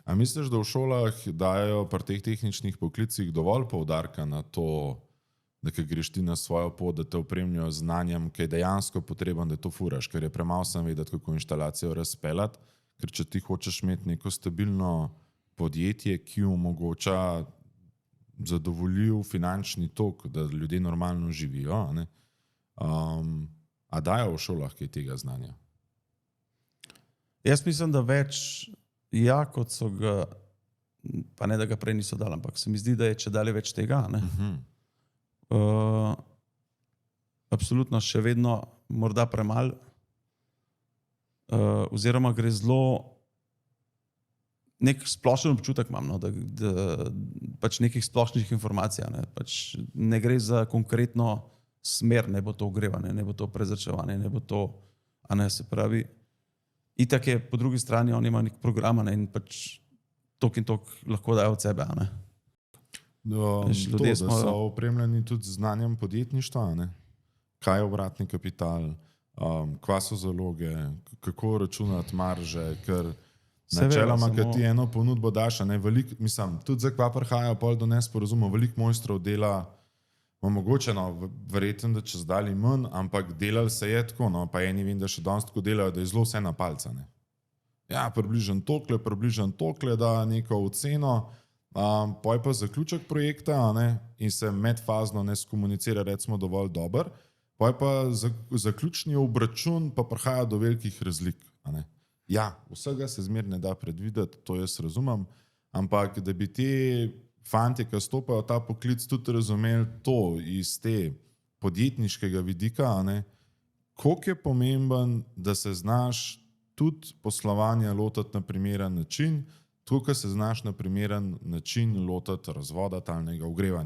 A misliš, da v šolah dajo pri teh tehničnih poklicih dovolj poudarka na to, da ko greš ti na svojo pot, da te opremijo z znanjem, ki je dejansko potreben, da to furaš, ker je premalo sem vedeti, kako inštalacijo razpeljati, ker če ti hočeš imeti neko stabilno podjetje, ki omogoča zadovoljiv finančni tok, da ljudje normalno živijo, a ne? A dajo v šolah kaj tega znanja? Jaz mislim, da več, ja, kot so ga, pa ne, da ga prej niso dali, ampak se mi zdi, da je čedalje več tega, ne. Absolutno še vedno morda premalo, oziroma gre zelo, nek splošen občutek imam, no, da pač nekih splošnih informacij, ne, pač ne gre za konkretno smer, ne bo to ogrevanje, ne bo to prezračevanje, ne bo to, a ne, se pravi, itak je po drugi strani, on ima nek program, ne, in pač tok in tok lahko dajo od sebe, a ne. To, da so opremljeni tudi z znanjem podjetništva, ne? Kaj je obratni kapital, kva so zaloge, kako računati marže, ker načeloma, kad ti eno ponudbo daš, a ne, mislim, tudi za kva prihajajo pol do nesporazumov, veliko mojstrov dela, mogoče, no, verjetno, da čez dali manj, ampak delali se je tako, no, pa eni vem, da še danes tako delajo, da je zelo vse na palca, ne. Ja, približno tokle, da neko oceno, poj pa zaključek projekta, a ne, in se medfazno ne skomunicira recimo dovolj dober, poj pa zaključni obračun pa prihaja do velikih razlik, a ne. Ja, vsega se zmer ne da predvideti, to jaz razumem, ampak da bi ti fantje, ki stopajo ta poklic, tudi razumeli to iz te podjetniškega vidika, a ne, koliko je pomemben, da se znaš tudi poslovanja lotiti na primeren način, tako, ko se znaš na primeren način lotiti razvoda talnega ogrevanja.